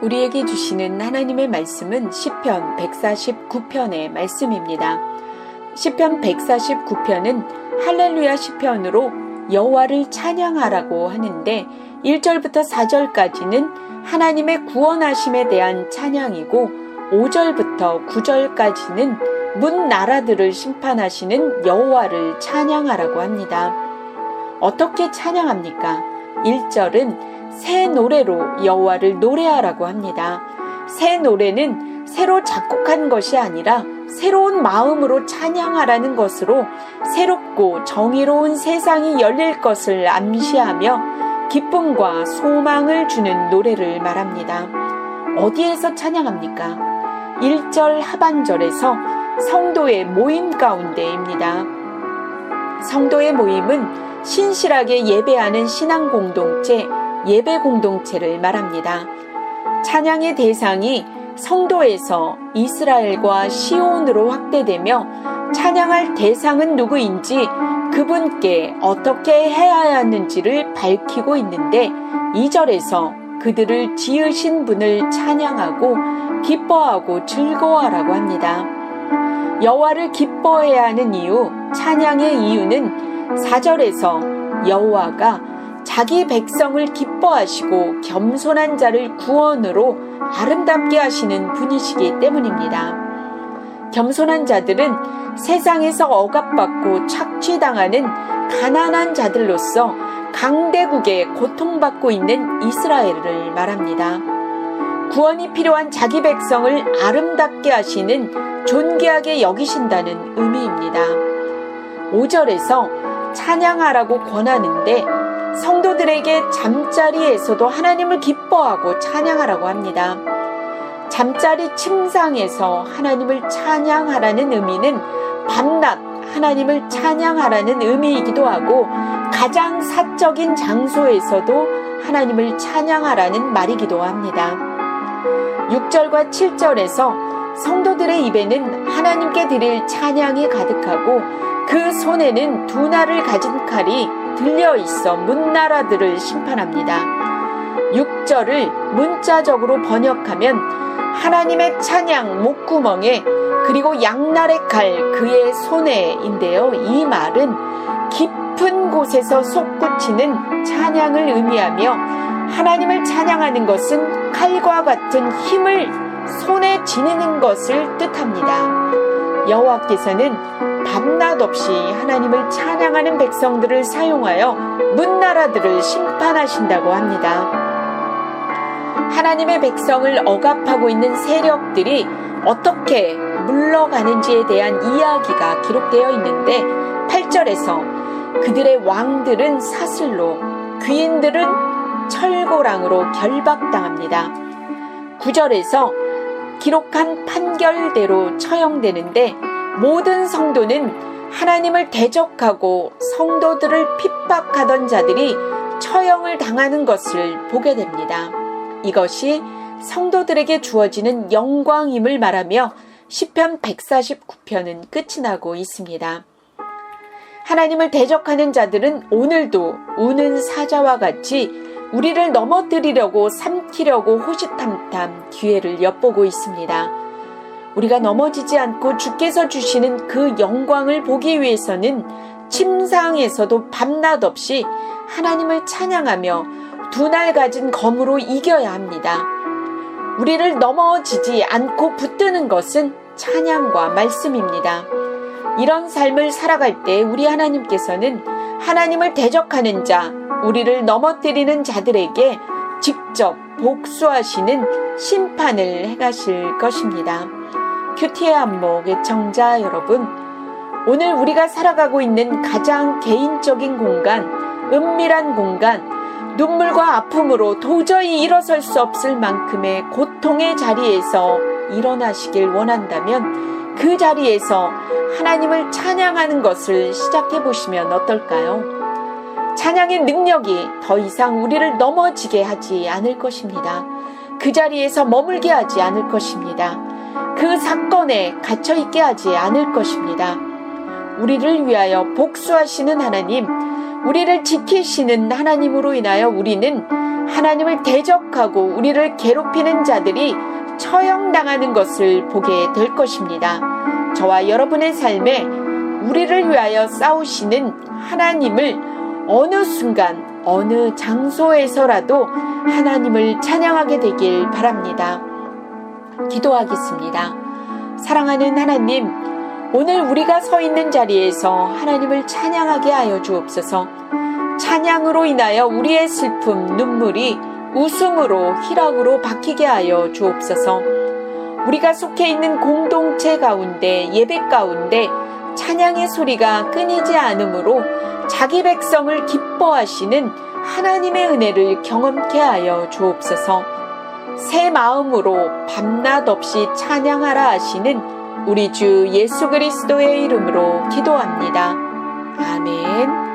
우리에게 주시는 하나님의 말씀은 시편 149편의 말씀입니다. 시편 149편은 할렐루야 시편으로 여호와를 찬양하라고 하는데 1절부터 4절까지는 하나님의 구원하심에 대한 찬양이고 5절부터 9절까지는 문 나라들을 심판하시는 여호와를 찬양하라고 합니다. 어떻게 찬양합니까? 1절은 새 노래로 여호와를 노래하라고 합니다. 새 노래는 새로 작곡한 것이 아니라 새로운 마음으로 찬양하라는 것으로 새롭고 정의로운 세상이 열릴 것을 암시하며 기쁨과 소망을 주는 노래를 말합니다. 어디에서 찬양합니까? 1절 하반절에서 성도의 모임 가운데입니다. 성도의 모임은 신실하게 예배하는 신앙 공동체, 예배 공동체를 말합니다. 찬양의 대상이 성도에서 이스라엘과 시온으로 확대되며 찬양할 대상은 누구인지 그분께 어떻게 해야 하는지를 밝히고 있는데 2절에서 그들을 지으신 분을 찬양하고 기뻐하고 즐거워하라고 합니다. 여호와를 기뻐해야 하는 이유, 찬양의 이유는 4절에서 여호와가 자기 백성을 기뻐하시고 겸손한 자를 구원으로 아름답게 하시는 분이시기 때문입니다. 겸손한 자들은 세상에서 억압받고 착취당하는 가난한 자들로서 강대국에 고통받고 있는 이스라엘을 말합니다. 구원이 필요한 자기 백성을 아름답게 하시는 존귀하게 여기신다는 의미입니다. 5절에서 찬양하라고 권하는데 성도들에게 잠자리에서도 하나님을 기뻐하고 찬양하라고 합니다. 잠자리 침상에서 하나님을 찬양하라는 의미는 밤낮 하나님을 찬양하라는 의미이기도 하고 가장 사적인 장소에서도 하나님을 찬양하라는 말이기도 합니다. 6절과 7절에서 성도들의 입에는 하나님께 드릴 찬양이 가득하고 그 손에는 두 날을 가진 칼이 들려 있어 문나라들을 심판합니다. 6절을 문자적으로 번역하면 하나님의 찬양 목구멍에 그리고 양날의 칼 그의 손에인데요. 이 말은 깊은 곳에서 솟구치는 찬양을 의미하며 하나님을 찬양하는 것은 칼과 같은 힘을 손에 지니는 것을 뜻합니다. 여호와께서는 밤낮 없이 하나님을 찬양하는 백성들을 사용하여 문나라들을 심판하신다고 합니다. 하나님의 백성을 억압하고 있는 세력들이 어떻게 물러가는지에 대한 이야기가 기록되어 있는데 8절에서 그들의 왕들은 사슬로, 귀인들은 철고랑으로 결박당합니다. 9절에서 기록한 판결대로 처형되는데 모든 성도는 하나님을 대적하고 성도들을 핍박하던 자들이 처형을 당하는 것을 보게 됩니다. 이것이 성도들에게 주어지는 영광임을 말하며 시편 149편은 끝이 나고 있습니다. 하나님을 대적하는 자들은 오늘도 우는 사자와 같이 우리를 넘어뜨리려고 삼키려고 호시탐탐 기회를 엿보고 있습니다. 우리가 넘어지지 않고 주께서 주시는 그 영광을 보기 위해서는 침상에서도 밤낮 없이 하나님을 찬양하며 두 날 가진 검으로 이겨야 합니다. 우리를 넘어지지 않고 붙드는 것은 찬양과 말씀입니다. 이런 삶을 살아갈 때 우리 하나님께서는 하나님을 대적하는 자, 우리를 넘어뜨리는 자들에게 직접 복수하시는 심판을 행하실 것입니다. 큐티의 안목 애청자 여러분, 오늘 우리가 살아가고 있는 가장 개인적인 공간, 은밀한 공간, 눈물과 아픔으로 도저히 일어설 수 없을 만큼의 고통의 자리에서 일어나시길 원한다면 그 자리에서 하나님을 찬양하는 것을 시작해 보시면 어떨까요? 찬양의 능력이 더 이상 우리를 넘어지게 하지 않을 것입니다. 그 자리에서 머물게 하지 않을 것입니다. 그 사건에 갇혀있게 하지 않을 것입니다. 우리를 위하여 복수하시는 하나님, 우리를 지키시는 하나님으로 인하여 우리는 하나님을 대적하고 우리를 괴롭히는 자들이 처형당하는 것을 보게 될 것입니다. 저와 여러분의 삶에 우리를 위하여 싸우시는 하나님을 어느 순간 어느 장소에서라도 하나님을 찬양하게 되길 바랍니다. 기도하겠습니다. 사랑하는 하나님, 오늘 우리가 서 있는 자리에서 하나님을 찬양하게 하여 주옵소서. 찬양으로 인하여 우리의 슬픔, 눈물이 웃음으로 희락으로 바뀌게 하여 주옵소서. 우리가 속해 있는 공동체 가운데, 예배 가운데 찬양의 소리가 끊이지 않으므로 자기 백성을 기뻐하시는 하나님의 은혜를 경험케 하여 주옵소서. 새 마음으로 밤낮 없이 찬양하라 하시는 우리 주 예수 그리스도의 이름으로 기도합니다. 아멘.